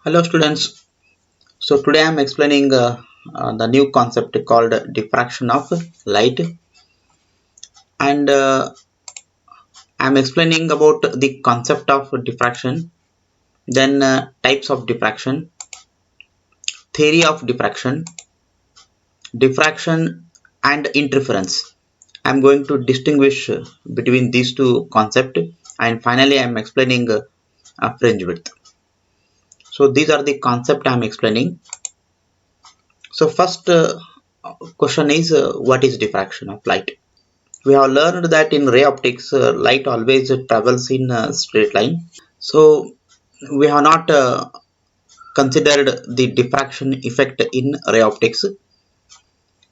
Hello students. So today I am explaining the new concept called diffraction of light, and I am explaining about the concept of diffraction, then types of diffraction, theory of diffraction and interference. I am going to distinguish between these two concepts, and finally I am explaining fringe width. So these are the concept I am explaining. So first question is what is diffraction of light? We have learned that in ray optics, light always travels in a straight line. So we have not considered the diffraction effect in ray optics.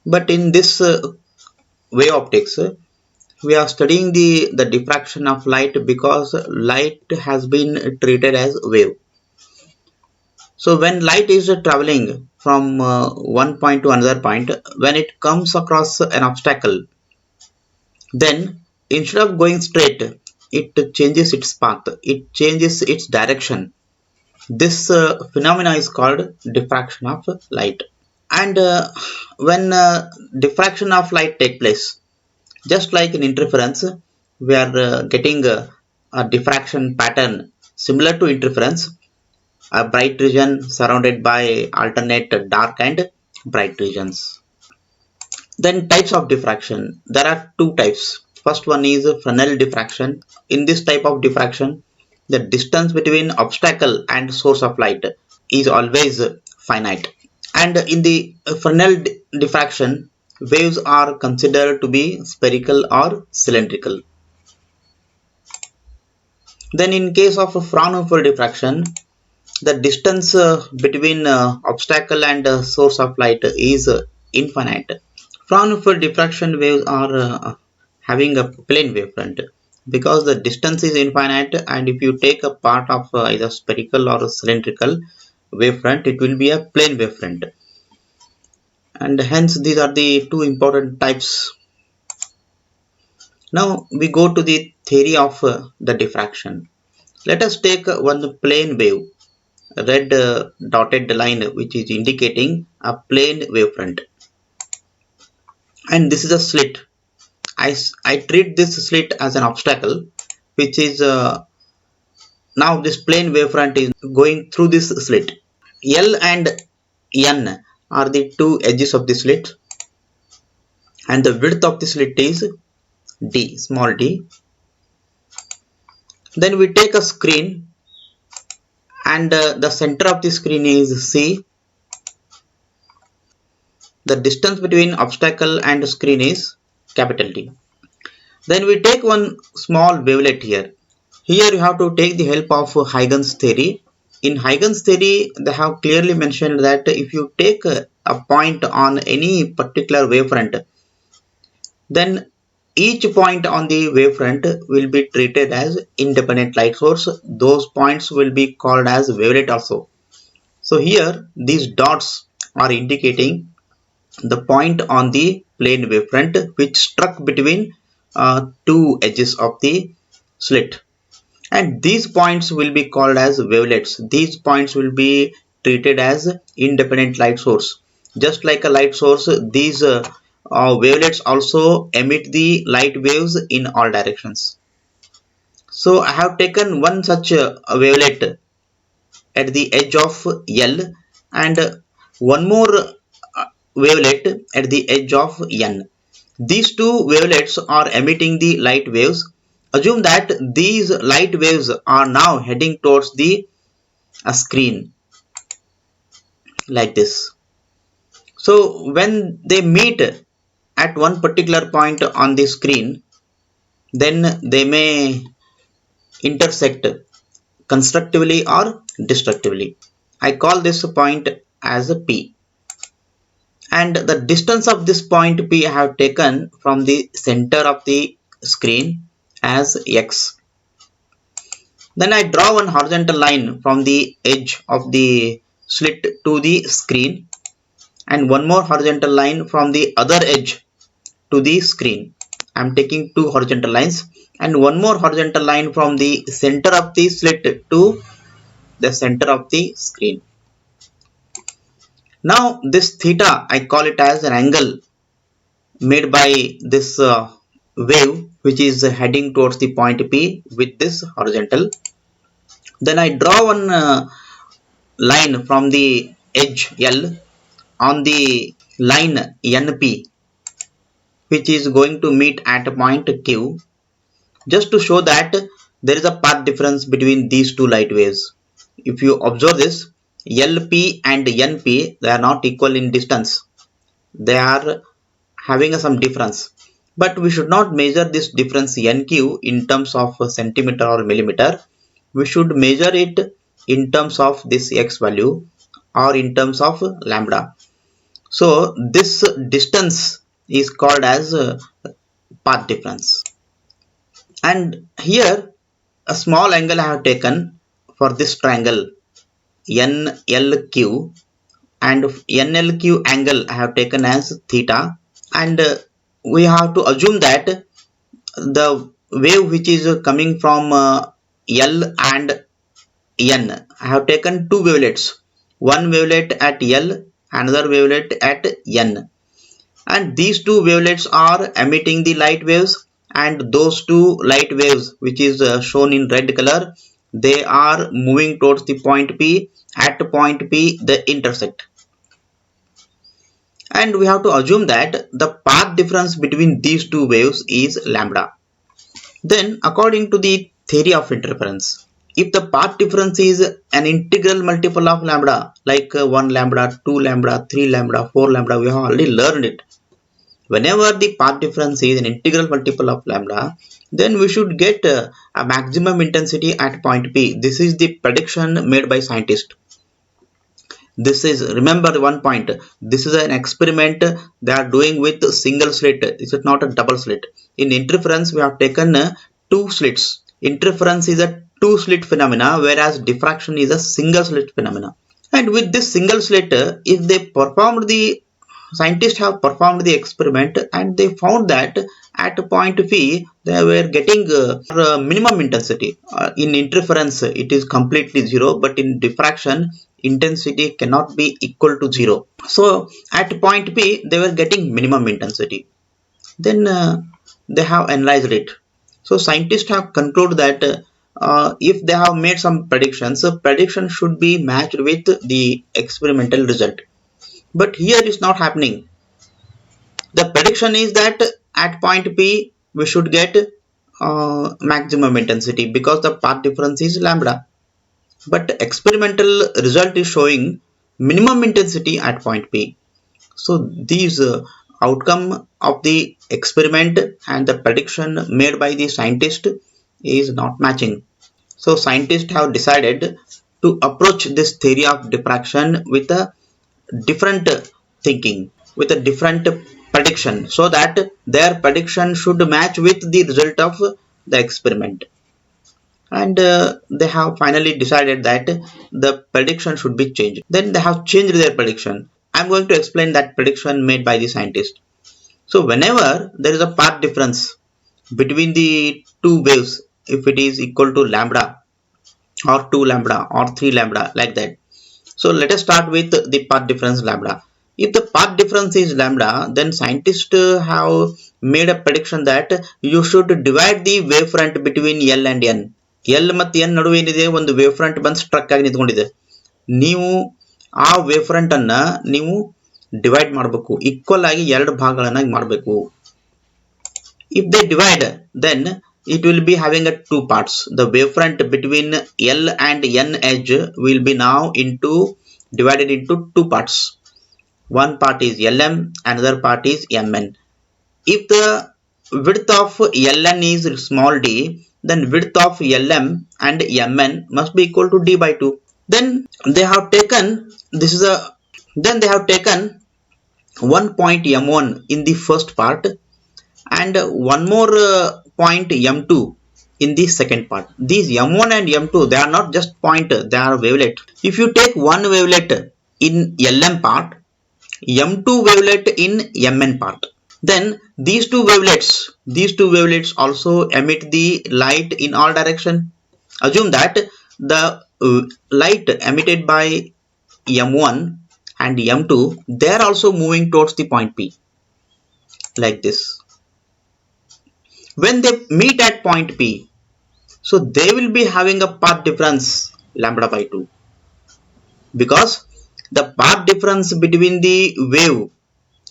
But in this wave optics, we are studying the diffraction of light because light has been treated as wave. So when light is traveling from one point to another point, when it comes across an obstacle, then instead of going straight, it changes its path, it changes its direction. This phenomena is called diffraction of light. And when diffraction of light take place, just like in interference, we are getting a diffraction pattern similar to interference, a bright region surrounded by alternate dark and bright regions. Then types of diffraction. There are two types. First one is Fresnel diffraction. In this type of diffraction, the distance between obstacle and source of light is always finite. And in the Fresnel diffraction, waves are considered to be spherical or cylindrical. Then in case of Fraunhofer diffraction, the distance between obstacle and source of light is infinite. Fraunhofer diffraction waves are having a plane wavefront because the distance is infinite, and if you take a part of either spherical or cylindrical wavefront, it will be a plane wavefront, and hence these are the two important types. Now we go to the theory of the diffraction. Let us take one plane wave, red dotted line, which is indicating a plane wavefront, and this is a slit. I treat this slit as an obstacle, which is now this plane wavefront is going through this slit. L and N are the two edges of the slit, and the width of the slit is D, small d. Then we take a screen, and the center of the screen is C. The distance between obstacle and screen is capital D. Then we take one small wavelet here. Here you have to take the help of Huygens theory. In Huygens theory, they have clearly mentioned that if you take a point on any particular wavefront, then each point on the wavefront will be treated as independent light source. Those points will be called as wavelet also. So here these dots are indicating the point on the plane wavefront which struck between two edges of the slit, and these points will be called as wavelets. These points will be treated as independent light source. Just like a light source, these wavelets also emit the light waves in all directions. So I have taken one such wavelet at the edge of L, and one more wavelet at the edge of N. These two wavelets are emitting the light waves. Assume that these light waves are now heading towards the screen like this. So when they meet at one particular point on the screen, then they may intersect constructively or destructively. I call this point as a P. And the distance of this point P I have taken from the center of the screen as X. Then I draw one horizontal line from the edge of the slit to the screen, and one more horizontal line from the other edge to the screen. I am taking two horizontal lines, and one more horizontal line from the center of the slit to the center of the screen. Now this theta, I call it as an angle made by this wave which is heading towards the point P with this horizontal. Then I draw one line from the edge L on the line NP, which is going to meet at a point Q, just to show that there is a path difference between these two light waves. If you observe this, LP and NP, they are not equal in distance. They are having some difference. But we should not measure this difference NQ in terms of centimeter or millimeter. We should measure it in terms of this X value or in terms of lambda. So this distance is called as path difference. And here a small angle I have taken for this triangle NLQ, and NLQ angle I have taken as theta, and we have to assume that the wave which is coming from L and N, I have taken two wavelets, one wavelet at L, another wavelet at N, and these two wavelets are emitting the light waves, and those two light waves which is shown in red color, they are moving towards the point P. At point P they intersect, and we have to assume that the path difference between these two waves is lambda. Then according to the theory of interference, if the path difference is an integral multiple of lambda, like 1 lambda, 2 lambda, 3 lambda, 4 lambda, we have already learned it. Whenever the path difference is an integral multiple of lambda, then we should get a maximum intensity at point P. This is the prediction made by scientists. This is, remember one point, this is an experiment they are doing with single slit. This is not a double slit. In interference we have taken two slits. Interference is a two slit phenomena, whereas diffraction is a single slit phenomena. And with this single slit, if they performed the scientists have performed the experiment, and they found that at point P they were getting minimum intensity. In interference it is completely zero, but in diffraction intensity cannot be equal to zero. So at point P they were getting minimum intensity. Then they have analyzed it. So scientists have concluded that if they have made some predictions, prediction should be matched with the experimental result. But here it's not happening. The prediction is that at point P we should get maximum intensity because the path difference is lambda. But experimental result is showing minimum intensity at point P. So these outcome of the experiment and the prediction made by the scientist is not matching. So scientists have decided to approach this theory of diffraction with a different thinking, with a different prediction, so that their prediction should match with the result of the experiment. And they have finally decided that the prediction should be changed. Then they have changed their prediction. I'm going to explain that prediction made by the scientist. So whenever there is a path difference between the two waves, if it is equal to lambda or 2 lambda or 3 lambda, like that. So let us start with the path difference lambda. If the path difference is lambda, then scientists have made a prediction that you should divide the wavefront between L and N. L ಮತ್ತು N ನಡುವೆ ಏನಿದೆ, ಒಂದು wave front ಬಂದು struck ಆಗಿ ನಿಂತ್ಕೊಂಡಿದೆ. ನೀವು ಆ wave front ಅನ್ನ ನೀವು ಡಿವೈಡ್ ಮಾಡಬೇಕು, ಈಕ್ವಲ್ ಆಗಿ ಎರಡು ಭಾಗಗಳನ್ನಾಗಿ ಮಾಡಬೇಕು. If they divide, then it will be having a two parts. The wavefront between L and N edge will be now divided into two parts. One part is Lm, another part is Mn. If the width of Ln is small d, then width of Lm and Mn must be equal to d by 2. Then they have taken one point M1 in the first part and one more point M2 in the second part. These M1 and M2, they are not just point, they are wavelet. If you take one wavelet in Lm part, M2 wavelet in Mn part, then these two wavelets also emit the light in all direction. Assume that the light emitted by M1 and M2, they are also moving towards the point P, like this. When they meet at point P, so they will be having a path difference lambda by 2, because the path difference between the wave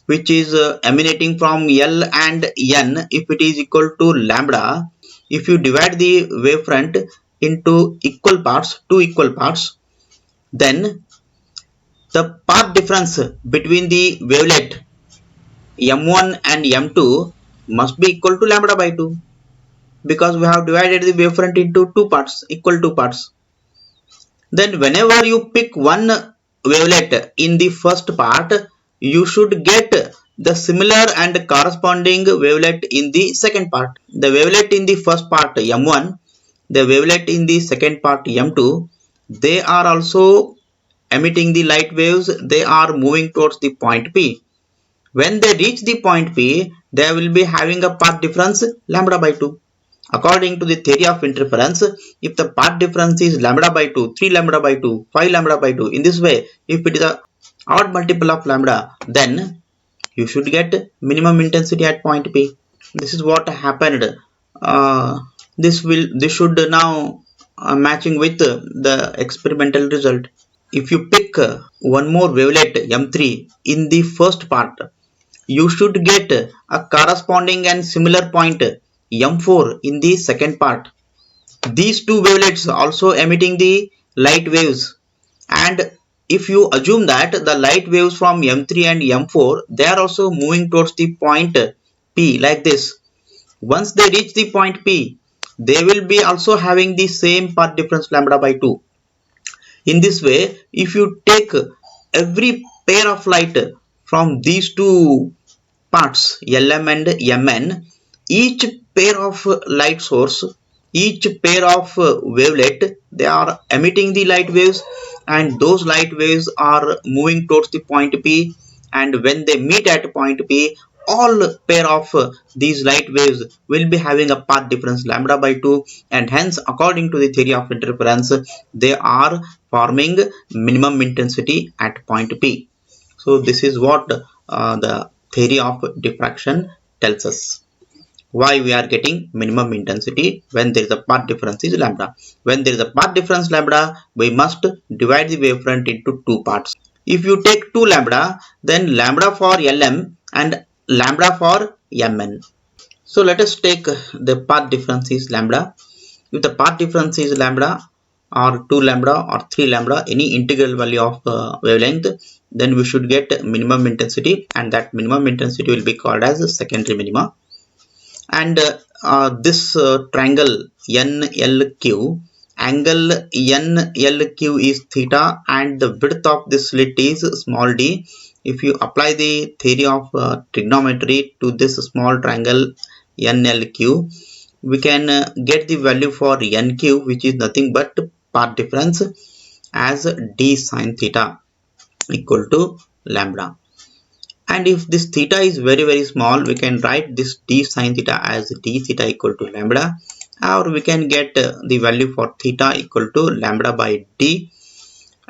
which is emanating from L and N, if it is equal to lambda, if you divide the wavefront into equal parts, two equal parts, then the path difference between the wavelet M1 and M2 must be equal to lambda by 2, because we have divided the wavefront into two parts, equal two parts. Then whenever you pick one wavelet in the first part, you should get the similar and corresponding wavelet in the second part. The wavelet in the first part M1, the wavelet in the second part M2, they are also emitting the light waves. They are moving towards the point P. When they reach the point P, they will be having a path difference lambda by 2. According to the theory of interference, if the path difference is lambda by 2, 3 lambda by 2, 5 lambda by 2, in this way, if it is a odd multiple of lambda, then you should get minimum intensity at point P. This is what happened. This should now matching with the experimental result. If you pick one more wavelet M3 in the first part, you should get a corresponding and similar point M4 in the second part. These two wavelets also emitting the light waves, and if you assume that the light waves from M3 and M4, they are also moving towards the point P like this. Once they reach the point P, they will be also having the same path difference lambda by 2. In this way, if you take every pair of light from these two parts LM and MN, each pair of light source, each pair of wavelet, they are emitting the light waves, and those light waves are moving towards the point P, and when they meet at point P, all pair of these light waves will be having a path difference lambda by 2, and hence according to the theory of interference, they are forming minimum intensity at point P. So this is what the theory of diffraction tells us. Why we are getting minimum intensity when there is a path difference is lambda. When there is a path difference lambda, we must divide the wavefront into two parts. If you take 2 lambda, then lambda for LM and lambda for MN. So let us take the path difference is lambda. If the path difference is lambda or 2 lambda or 3 lambda, any integral value of wavelength, then we should get minimum intensity, and that minimum intensity will be called as secondary minima. And this triangle NLQ, angle NLQ is theta, and the width of this slit is small d. If you apply the theory of trigonometry to this small triangle NLQ, we can get the value for NQ, which is nothing but path difference, as d sine theta equal to lambda. And if this theta is very small, we can write this d sine theta as d theta equal to lambda, or we can get the value for theta equal to lambda by d.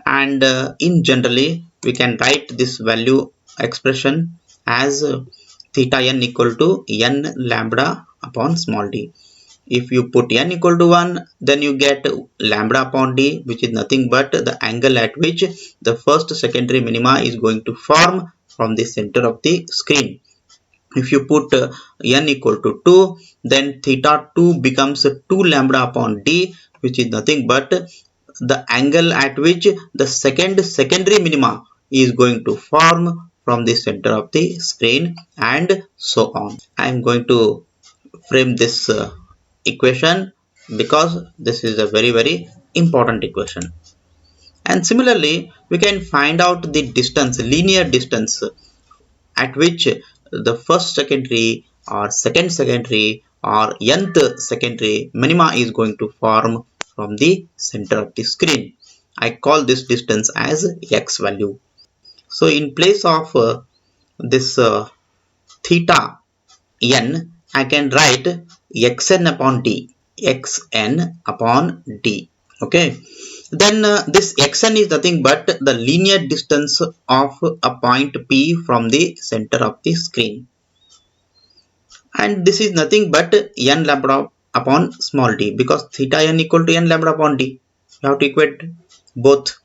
And in generally, we can write this value expression as theta n equal to n lambda upon small d. If you put n equal to 1, then you get lambda upon d, which is nothing but the angle at which the first secondary minima is going to form from the center of the screen. If you put n equal to 2, then theta 2 becomes 2 lambda upon d, which is nothing but the angle at which the secondary minima is going to form from the center of the screen, and so on. I am going to frame this equation because this is a very important equation. And similarly, we can find out the distance, linear distance at which the first secondary or second secondary or nth secondary minima is going to form from the center of the screen. I call this distance as x value. So in place of this theta n, I can write xn upon d, xn upon d. Okay, Then this xn is nothing but the linear distance of a point P from the center of the screen, and this is nothing but n lambda upon small d, because theta n equal to n lambda upon d. You have to equate both.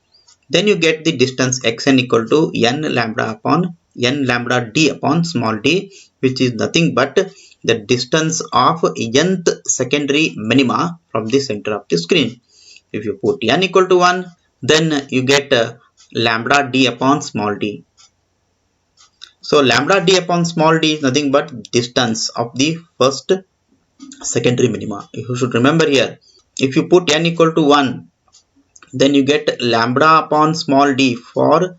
Then you get the distance xn equal to n lambda d upon small d, which is nothing but the distance of nth secondary minima from the center of the screen. If you put n equal to 1, then you get lambda d upon small d. So lambda d upon small d is nothing but distance of the first secondary minima. You should remember here, if you put n equal to 1, then you get lambda upon small d for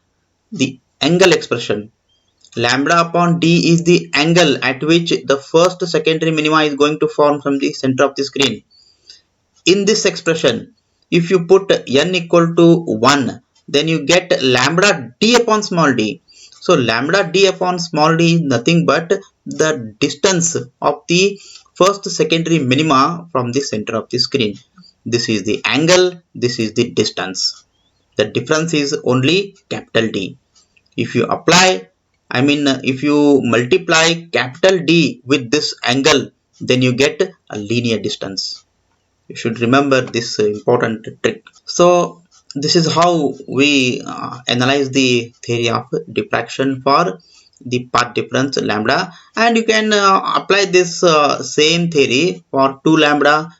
the angle expression. Lambda upon d is the angle at which the first secondary minima is going to form from the center of the screen. In this expression, if you put n equal to 1, then you get lambda d upon small d. So lambda d upon small d is nothing but the distance of the first secondary minima from the center of the screen. This is the angle, this is the distance. The difference is only capital D. If you if you multiply capital D with this angle, then you get a linear distance. You should remember this important trick. So this is how we analyze the theory of diffraction for the path difference lambda, and you can apply this same theory for 2 lambda,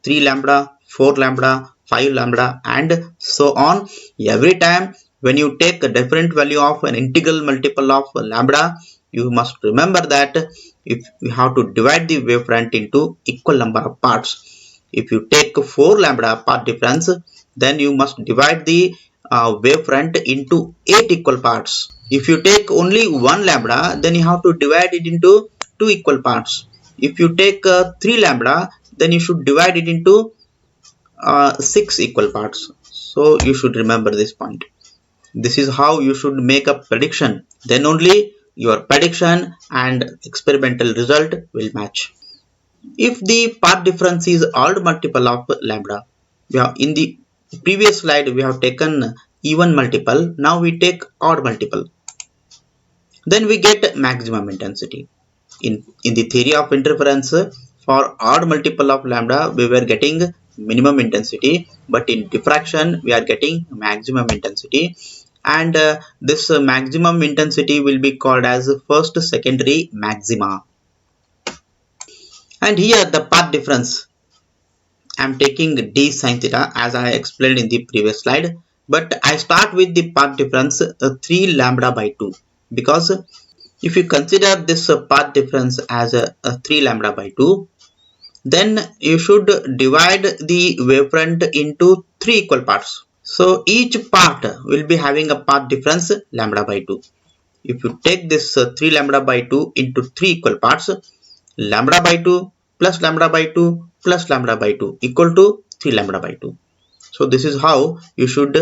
3 lambda, 4 lambda, 5 lambda, and so on. Every time when you take a different value of an integral multiple of lambda, you must remember that if you have to divide the wavefront into equal number of parts. If you take 4 lambda path difference, then you must divide the wavefront into 8 equal parts. If you take only 1 lambda, then you have to divide it into 2 equal parts. If you take 3 lambda, then you should divide it into 6 equal parts. So you should remember this point. This is how you should make a prediction. Then only your prediction and experimental result will match. If the path difference is odd multiple of lambda, in the previous slide we have taken even multiple, now we take odd multiple, then we get maximum intensity. In the theory of interference, for odd multiple of lambda we were getting minimum intensity, but in diffraction we are getting maximum intensity, and this maximum intensity will be called as first secondary maxima. And here the path difference, I am taking d sin theta as I explained in the previous slide, but I start with the path difference 3 lambda by 2, because if you consider this path difference as 3 lambda by 2, then you should divide the wavefront into 3 equal parts. So each part will be having a path difference lambda by 2. If you take this 3 lambda by 2 into 3 equal parts, lambda by 2 plus lambda by 2 plus lambda by 2 equal to 3 lambda by 2. So this is how you should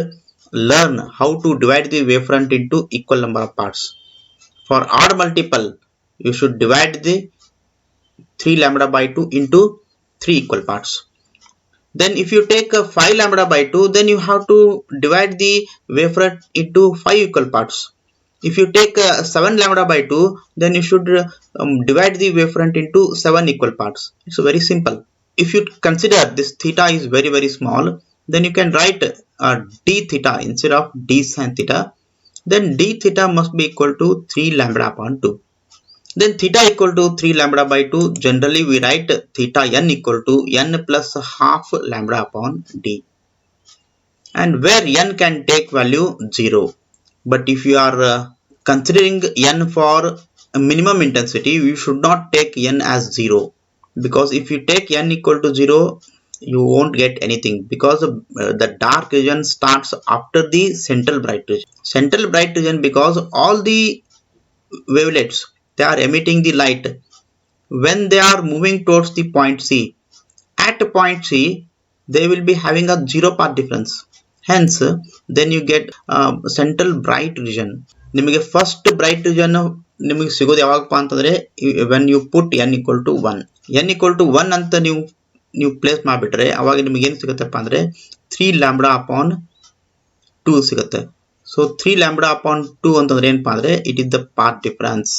learn how to divide the wavefront into equal number of parts. For odd multiple, you should divide the 3 lambda by 2 into 3 equal parts. Then if you take 5 lambda by 2, then you have to divide the wavefront into 5 equal parts. If you take 7 lambda by 2, then you should divide the wavefront into 7 equal parts. It's very simple. If you consider this theta is very small, then you can write d theta instead of d sin theta. Then d theta must be equal to 3 lambda upon 2. Then theta equal to 3 lambda by 2, generally we write theta n equal to n plus half lambda upon d. And where n can take value 0. But if you are considering n for a minimum intensity, you should not take n as 0. Because if you take n equal to 0, you won't get anything, because the dark region starts after the central bright region. Central bright region, because all the wavelets, they are emitting the light when they are moving towards the point C. At point C, they will be having a 0 path difference. Hence, then you get central bright region. ನಿಮಗೆ first bright region ನಿಮಗೆ ಸಿಗೋದು ಯಾವಾಗಪ್ಪ ಅಂತಂದ್ರೆ when you put n equal to 1. n equal to 1 ಅಂತ ನೀವು ನೀವು place ಮಾಡಿಬಿಟ್ರೆ ಅವಾಗ ನಿಮಗೆ ಏನು ಸಿಗುತ್ತಪ್ಪ ಅಂದರೆ 3 ಲ್ಯಾಂಬ್ಡಾ ಅಪಾನ್ 2 ಸಿಗುತ್ತೆ. ಸೊ 3 ಲ್ಯಾಂಬ್ಡಾ ಅಪಾನ್ 2 ಅಂತಂದ್ರೆ ಏನಪ್ಪಾ ಅಂದರೆ it is the path difference.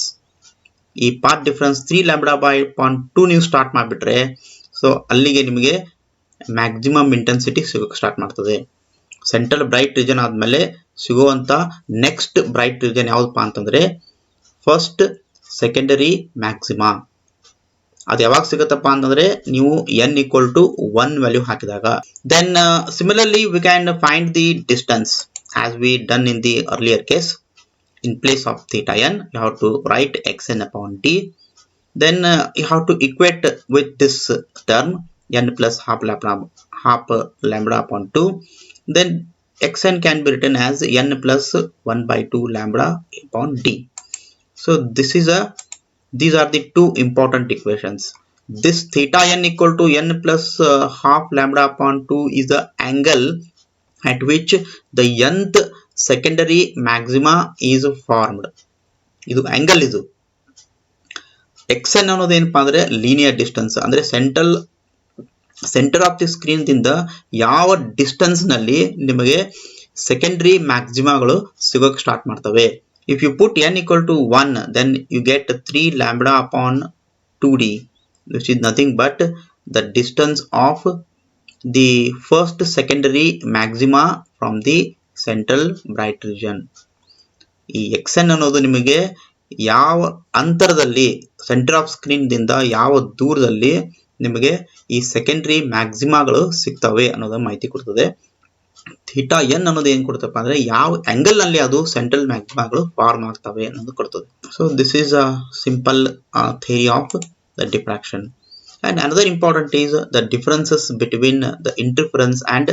ಈ path difference 3 lambda by upon 2 ನೀವು ಸ್ಟಾರ್ಟ್ ಮಾಡಿಬಿಟ್ರೆ ಸೊ ಅಲ್ಲಿಗೆ ನಿಮಗೆ ಮ್ಯಾಕ್ಸಿಮಮ್ ಇಂಟೆನ್ಸಿಟಿ ಸಿಗೋಕ್ಕೆ ಸ್ಟಾರ್ಟ್ ಮಾಡ್ತದೆ. ಸೆಂಟ್ರಲ್ ಬ್ರೈಟ್ ರೀಜನ್ ಆದಮೇಲೆ ಸಿಗುವಂಥ ನೆಕ್ಸ್ಟ್ ಬ್ರೈಟ್ ರೀಜನ್ ಯಾವುದಪ್ಪ ಅಂತಂದರೆ ಫಸ್ಟ್ ಸೆಕೆಂಡರಿ ಮ್ಯಾಕ್ಸಿಮಾ. ಅದು ಯಾವಾಗ ಸಿಗುತ್ತಪ್ಪ ಅಂತಂದರೆ ನೀವು n equal to 1 ವ್ಯಾಲ್ಯೂ ಹಾಕಿದಾಗ. Then similarly we can find the distance as we done in the earlier case. In place of theta n you have to write xn upon t. Then you have to equate with this term n plus half lambda upon 2. Then xn can be written as n plus 1 by 2 lambda upon d. So these are the two important equations. This theta n equal to n plus half lambda upon 2 is the angle at which the nth secondary maxima is formed. ಇದು angle. ಇದು xn ಅನ್ನೋದು ಏನಪ್ಪಾ ಅಂದ್ರೆ linear distance, ಅಂದ್ರೆ center of the screen ದಿಂದ ಯಾವ distance ನಲ್ಲಿ ನಿಮಗೆ ಸೆಕೆಂಡರಿ ಮ್ಯಾಕ್ಸಿಮಾಗಳು ಸಿಗೋಕೆ ಸ್ಟಾರ್ಟ್ ಮಾಡ್ತವೆ. If you put n equal to 1 then you get 3 lambda upon 2d which is nothing but the distance of the first secondary maxima from the central bright region. ಈ xn ಅನ್ನೋದು ನಿಮಗೆ ಯಾವ ಅಂತರದಲ್ಲಿ centre off screen ದಿಂದ ಯಾವ ದೂರದಲ್ಲಿ ನಿಮಗೆ ಈ ಸೆಕೆಂಡರಿ ಮ್ಯಾಕ್ಸಿಮಾಗಳು ಸಿಗ್ತವೆ ಅನ್ನೋದ ಮಾಹಿತಿ ಕೊಡ್ತದೆ. ಥೀಟಾ ಎನ್ ಅನ್ನೋದು ಏನು ಕೊಡ್ತಪ್ಪ ಅಂದ್ರೆ ಯಾವ ಆಂಗಲ್ ನಲ್ಲಿ ಅದು ಸೆಂಟ್ರಲ್ ಮ್ಯಾಕ್ಸಿಮಾಗಳು ಫಾರ್ಮ್ ಆಗ್ತವೆ ಅನ್ನೋದು ಕೊಡ್ತದೆ. So this is a simple theory of the diffraction. And another important is the differences between the interference and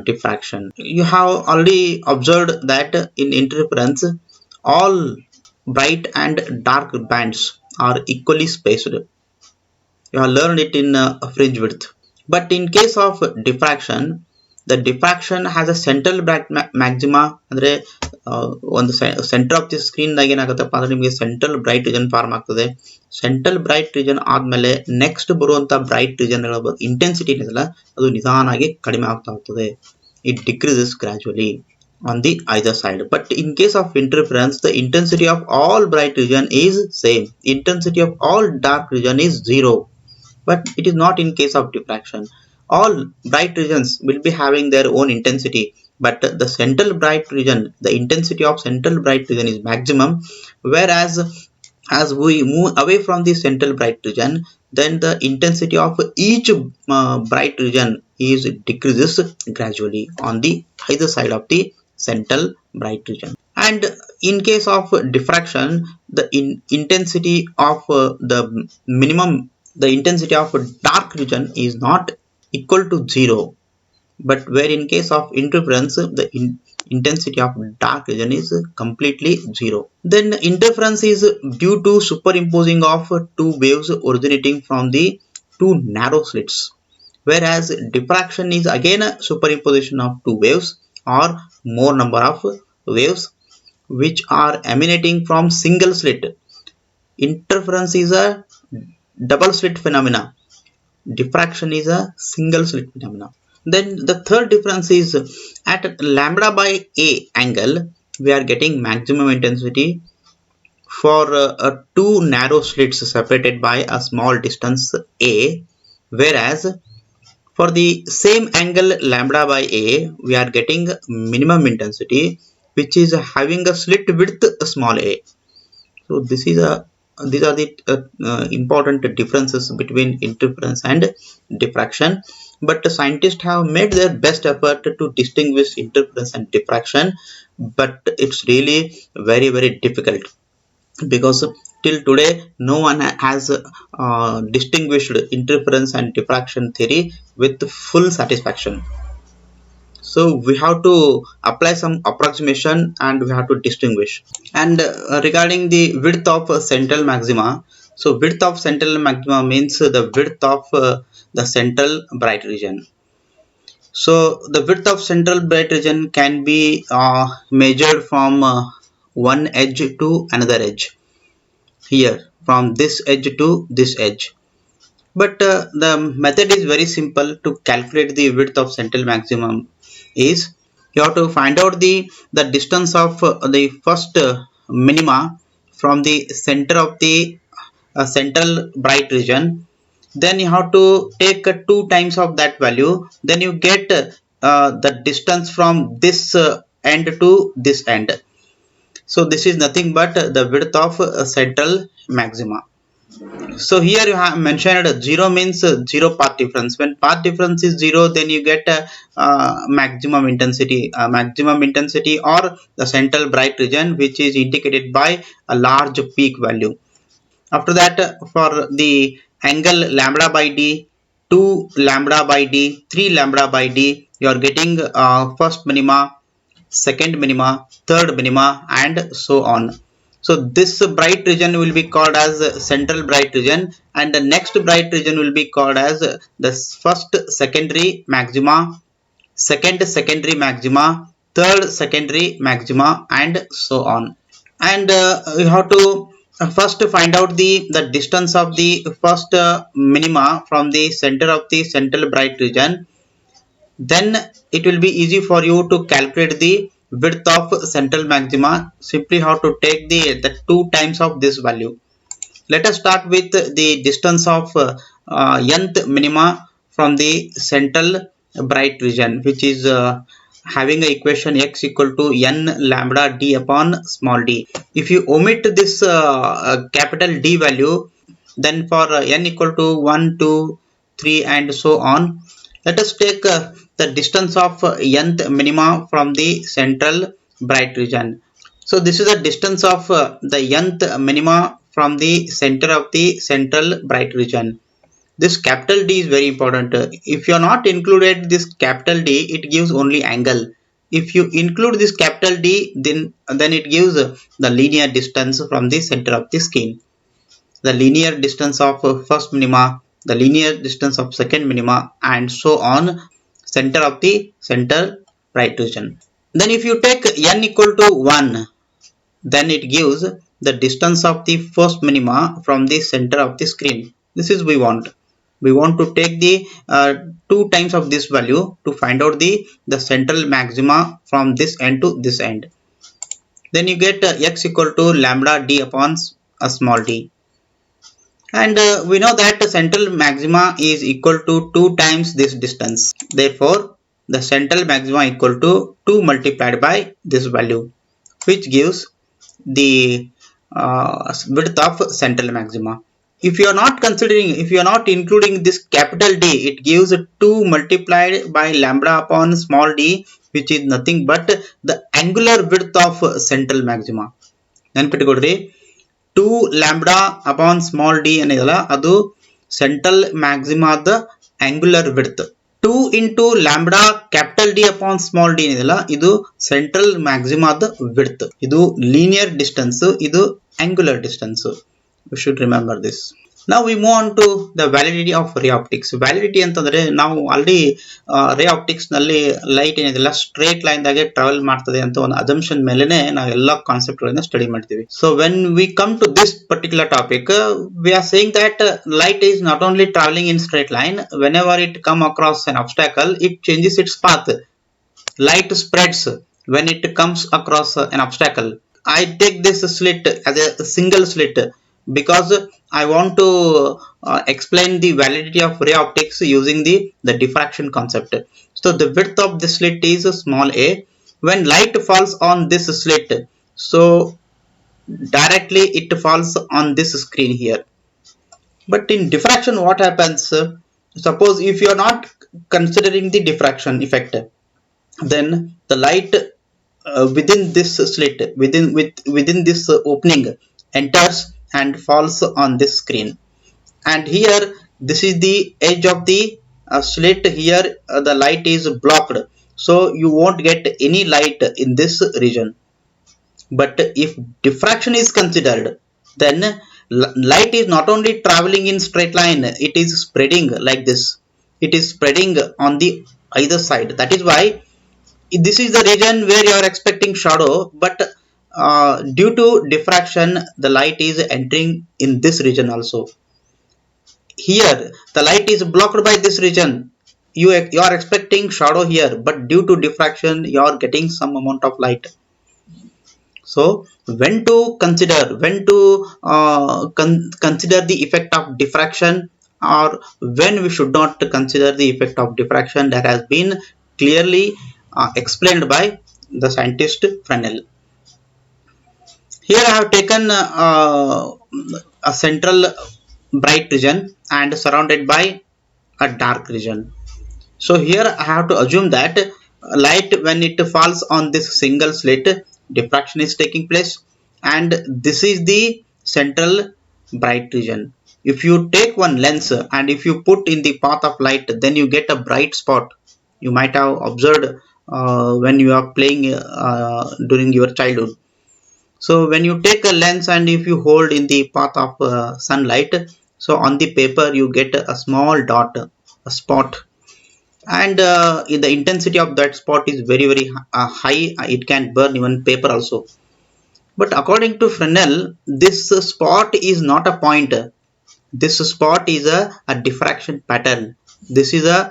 diffraction. You have already observed that in interference all bright and dark bands are equally spaced. You have learned it in fringe width. But in case of diffraction, the diffraction has a central bright maxima. ಅಂದ್ರೆ ಒಂದು centre of the screen ದಾಗ ಏನಾಗುತ್ತಪ್ಪ ಅಂದ್ರೆ ನಿಮಗೆ central bright region form ಆಗ್ತದೆ. Central bright region ಆದ್ಮೇಲೆ next ಬರುವಂತ bright region intensity ಇದೆಯಲ್ಲ ಅದು ನಿಧಾನಾಗಿ ಕಡಿಮೆ ಆಗ್ತಾ ಹೋಗ್ತದೆ. It decreases gradually on the either side. But in case of interference, the intensity of all bright region is same. Intensity of all dark region is 0. But it is not in case of diffraction. All bright regions will be having their own intensity, but the central bright region, the intensity of central bright region is maximum, whereas as we move away from the central bright region, then the intensity of each bright region is decreases gradually on the either side of the central bright region. And in case of diffraction, the intensity of the intensity of dark region is not equal to 0, but where in case of interference the intensity of dark region is completely 0. Then interference is due to superimposing of two waves originating from the two narrow slits, whereas diffraction is again a superimposition of two waves or more number of waves which are emanating from single slit. Interference is a double slit phenomena. Diffraction is a single slit phenomena. Then the third difference is at lambda by a angle we are getting maximum intensity for two narrow slits separated by a small distance a, whereas for the same angle lambda by a we are getting minimum intensity which is having a slit width small a. So these are the important differences between interference and diffraction, but scientists have made their best effort to distinguish interference and diffraction, but it's really very difficult because till today no one has distinguished interference and diffraction theory with full satisfaction. So we have to apply some approximation and we have to distinguish. And regarding the width of central maxima, so width of central maxima means the width of the central bright region. So the width of central bright region can be measured from one edge to another edge, here from this edge to this edge. But the method is very simple to calculate the width of central maximum. Is you have to find out the distance of the first minima from the center of the central bright region. Then you have to take 2 times of that value. Then you get the distance from this end to this end. So this is nothing but the width of central maxima. So here you have mentioned 0 means 0 path difference. When path difference is 0, then you get maximum intensity or the central bright region, which is indicated by a large peak value. After that, for the angle lambda by d, 2 lambda by d, 3 lambda by d, you are getting first minima, second minima, third minima, and so on. So this bright region will be called as central bright region, and the next bright region will be called as the first secondary maxima, second secondary maxima, third secondary maxima, and so on. And you have to first find out the distance of the first minima from the center of the central bright region. Then it will be easy for you to calculate the width of central maxima. Simply have to take the 2 times of this value. Let us start with the distance of nth minima from the central bright region, which is having a equation x equal to n lambda d upon small d. If you omit this capital D value, then for n equal to 1, 2, 3 and so on, let us take the distance of nth minima from the central bright region. So this is the distance of the nth minima from the center of the central bright region. This capital D is very important. If you are not included this capital D, it gives only angle. If you include this capital D, then it gives the linear distance from the center of the skin. The linear distance of first minima, the linear distance of second minima, and so on, center of the central bright region. Then if you take n equal to 1, then it gives the distance of the first minima from the center of the screen. This is we want. We want to take the 2 times of this value to find out the central maxima from this end to this end. Then you get x equal to lambda d upon a small d. And we know that the central maxima is equal to 2 times this distance. Therefore, the central maxima equal to 2 multiplied by this value, which gives the width of central maxima. If you are not including this capital D, it gives 2 multiplied by lambda upon small d, which is nothing but the angular width of central maxima. Then 2 lambda upon small d anedala adu central maxima the angular width. 2 into lambda capital D upon small d anedala idu central maxima the width. Idu linear distance, idu angular distance. We should remember this. Now we move on to the validity of ray optics. Validity ಅಂತಂದ್ರೆ ನಾವು already ray optics ನಲ್ಲಿ light ಏನಿದೆಲ್ಲ straight line ದಾಗೆ travel ಮಾಡ್ತದೆ ಅಂತ ಒಂದು assumption ಮೇಲೆನೆ ನಾವು ಎಲ್ಲ ಕಾನ್ಸೆಪ್ಟ್ ಗಳನ್ನ ಸ್ಟಡಿ ಮಾಡ್ತೀವಿ. So when we come to this particular topic, we are saying that light is not only traveling in straight line. Whenever it come across an obstacle, it changes its path. Light spreads when it comes across an obstacle. I take this slit as a single slit because I want to explain the validity of ray optics using the diffraction concept. So the width of the slit is small a. When light falls on this slit, so directly it falls on this screen here. But in diffraction, what happens? Suppose if you are not considering the diffraction effect, then the light within this slit, within this opening, enters and falls on this screen. And here, this is the edge of the slit. Here the light is blocked, so you won't get any light in this region. But if diffraction is considered, then light is not only traveling in straight line, it is spreading like this. It is spreading on the either side. That is why this is the region where you are expecting shadow, but due to diffraction, the light is entering in this region also. here the light is blocked by this region. You are expecting shadow here, but due to diffraction you are getting some amount of light. So when to consider, consider the effect of diffraction, or when we should not consider the effect of diffraction, that has been clearly explained by the scientist Fresnel. Here I have taken a central bright region and surrounded by a dark region. So here I have to assume that light, when it falls on this single slit, diffraction is taking place, and this is the central bright region. If you take one lens and if you put in the path of light, then you get a bright spot. You might have observed when you are playing during your childhood. So when you take a lens and if you hold in the path of sunlight, so on the paper you get a small dot, a spot, and the intensity of that spot is very high. It can burn even paper also. But according to Fresnel, this spot is not a point. This spot is a diffraction pattern. This is a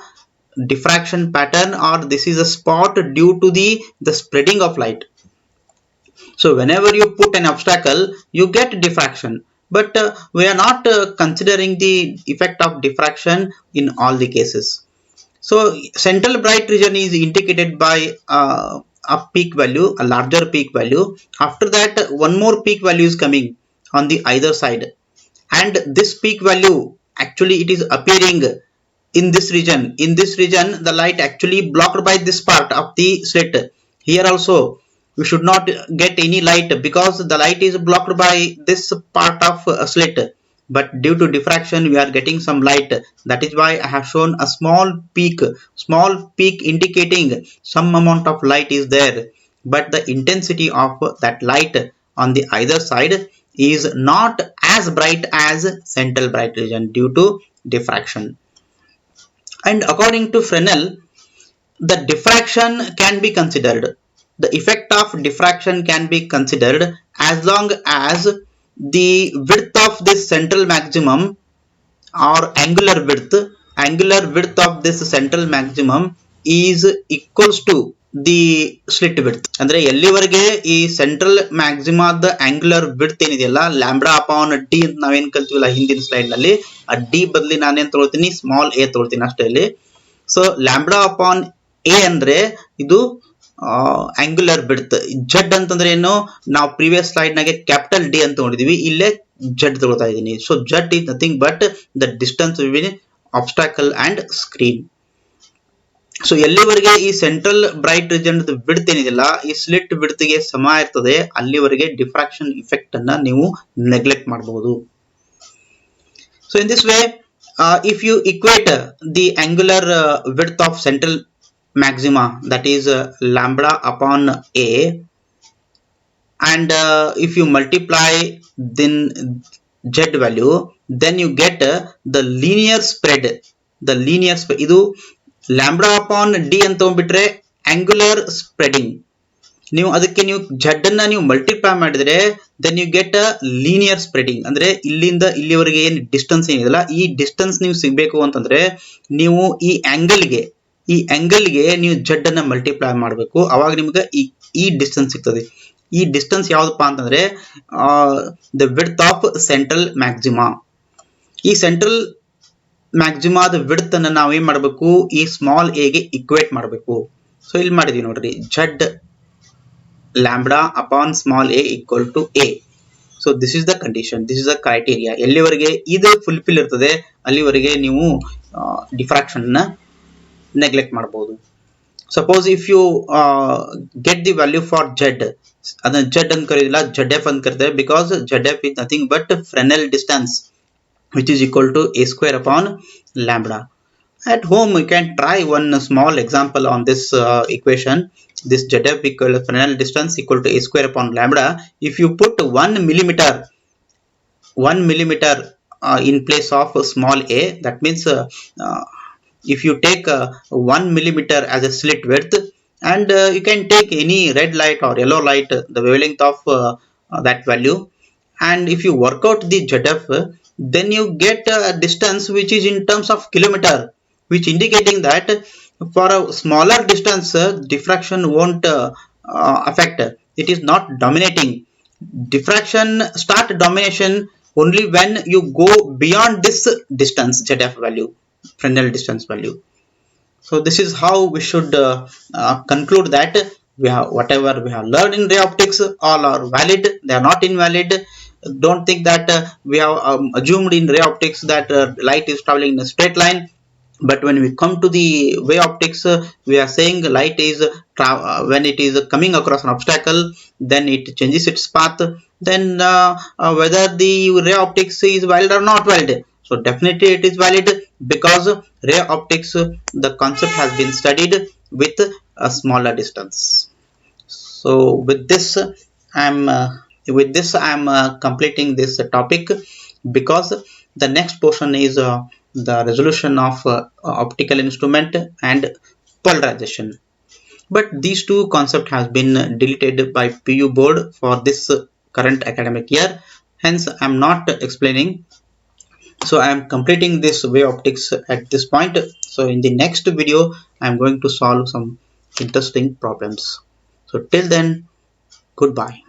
diffraction pattern, or this is a spot due to the spreading of light. So whenever you put an obstacle, you get diffraction, but we are not considering the effect of diffraction in all the cases. So central bright region is indicated by a peak value, a larger peak value. After that, one more peak value is coming on the either side, and this peak value actually it is appearing in this region. In this region, the light actually blocked by this part of the slit. Here also we should not get any light because the light is blocked by this part of a slit, but due to diffraction we are getting some light. That is why I have shown a small peak indicating some amount of light is there, but the intensity of that light on the either side is not as bright as central bright region due to diffraction. And according to Fresnel, the diffraction can be considered, the effect of diffraction can be considered as long as the width of this central maximum, or angular width of this central maximum is equals to the slit width. ಅಂದ್ರೆ ಎಲ್ಲಿವರೆಗೆ ಈ central ಮ್ಯಾಕ್ಸಿಮಾದ angular width ಏನಿದೆಯಲ್ಲ, lambda upon D ಅಂತ ನಾವೇನ್ ಕಲ್ತೀವಲ್ಲ ಹಿಂದಿನ slide ನಲ್ಲಿ, ಆ D ಬದಲಿ ನಾನೇನ್ ತಗೊಳ್ತೀನಿ, ಸ್ಮಾಲ್ ಎ ತಗೊಳ್ತೀನಿ ಅಷ್ಟೇ ಇಲ್ಲಿ. ಸೊ ಲ್ಯಾಂಬ್ಡಾ ಅಪಾನ್ ಎ ಅಂದ್ರೆ ಇದು ಆಂಗ್ಯುಲರ್ ವಿಡ್ತ್. ಜೆಡ್ ಅಂತಂದ್ರೆ ಏನು, ನಾವು ಪ್ರೀವಿಯಸ್ ಸ್ಲೈಡ್ ನಾಗೆ ಕ್ಯಾಪಿಟಲ್ ಡಿ ಅಂತ ನೋಡಿದೀವಿ, ಇಲ್ಲೇ ಜೆಡ್ ತಗೊಳ್ತಾ ಇದ್ದೀನಿ. So Z is nothing but the distance between obstacle and screen. So ಎಲ್ಲಿವರೆಗೆ ಈ ಸೆಂಟ್ರಲ್ ಬ್ರೈಟ್ ರೀಜನ್ ವಿಡ್ತ್ ಏನಿದೆಯಲ್ಲ, ಈ ಸ್ಲಿಟ್ ವಿಡ್ತ್ ಗೆ ಸಮ ಇರ್ತದೆ, ಅಲ್ಲಿವರೆಗೆ ಡಿಫ್ರಾಕ್ಷನ್ ಇಫೆಕ್ಟ್ ಅನ್ನ ನೀವು ನೆಗ್ಲೆಕ್ಟ್ ಮಾಡಬಹುದು. So in this way, if you equate the angular width of central maxima, that is lambda upon a, and if you multiply then z value, then you get the linear spread. ಇದು lambda upon d ಅಂತ ಹೋಗ್ಬಿಟ್ರೆ angular spreading. ನೀವು ಅದಕ್ಕೆ ನೀವು z ಅನ್ನ ನೀವು multiply ಮಾಡಿದ್ರೆ then you get a linear spreading. ಅಂದ್ರೆ ಇಲ್ಲಿಂದ ಇಲ್ಲಿವರೆಗೆ ಏನು ಡಿಸ್ಟೆನ್ಸ್ ಏನಿದೆಯಲ್ಲ, ಈ ಡಿಸ್ಟೆನ್ಸ್ ನೀವು ಸಿಗಬೇಕು ಅಂತಂದ್ರೆ ನೀವು ಈ ಆಂಗಲ್ಗೆ ನೀವು z ಅನ್ನ ಮಲ್ಟಿಪ್ಲೈ ಮಾಡಬೇಕು, ಅವಾಗ ನಿಮಗೆ ಈ ಡಿಸ್ಟೆನ್ಸ್ ಸಿಗ್ತದೆ. ಈ ಡಿಸ್ಟೆನ್ಸ್ ಯಾವ್ದಪ್ಪ ಅಂತಂದ್ರೆ the width of central maxima. ಈ ಸೆಂಟ್ರಲ್ ಮ್ಯಾಕ್ಸಿಮಾದ ವಿಡ್ತ್ ಅನ್ನ ನಾವು ಏನ್ ಮಾಡಬೇಕು, ಈ ಸ್ಮಾಲ್ ಎ ಗೆ ಇಕ್ವೇಟ್ ಮಾಡಬೇಕು. ಸೊ ಇಲ್ಲಿ ಮಾಡಿದೀವಿ ನೋಡ್ರಿ, z lambda upon small a equal to a. So this is the condition, this is the criteria. ಎಲ್ಲಿವರೆಗೆ ಇದು ಫುಲ್ಫಿಲ್ ಇರ್ತದೆ ಅಲ್ಲಿವರೆಗೆ ನೀವು ಡಿಫ್ರಾಕ್ಷನ್ ನ ನೆಗ್ಲೆಕ್ಟ್ ಮಾಡಬಹುದು. Suppose if you get the value for z, ಅದನ್ನ z ಅಂತ ಕರೆಯೋದಿಲ್ಲ, zf ಅಂತ ಕರೀತಾರೆ, because zf is nothing but Fresnel distance which is equal to a square upon lambda. At home you can try one small example on this equation. This zf equal to Fresnel distance equal to a square upon lambda. If you put 1 millimeter in place of small a, that means if you take 1 millimeter as a slit width, and you can take any red light or yellow light, the wavelength of that value, and if you work out the zf, then you get a distance which is in terms of kilometer, which indicating that for a smaller distance diffraction won't affect. It is not dominating. Diffraction start domination only when you go beyond this distance ZF value, Fresnel distance value. So this is how we should conclude that we have whatever we have learned in ray optics all are valid, they are not invalid. Don't think that we have assumed in ray optics that light is traveling in a straight line, but when we come to the wave optics we are saying light is when it is coming across an obstacle, then it changes its path, then whether the ray optics is valid or not valid. So definitely it is valid, because ray optics the concept has been studied with a smaller distance. So with this I'm completing this topic, because the next portion is the resolution of optical instrument and polarization. But these two concepts has been deleted by PU board for this current academic year, hence I am not explaining. So I am completing this wave optics at this point. So in the next video I am going to solve some interesting problems. So till then, goodbye.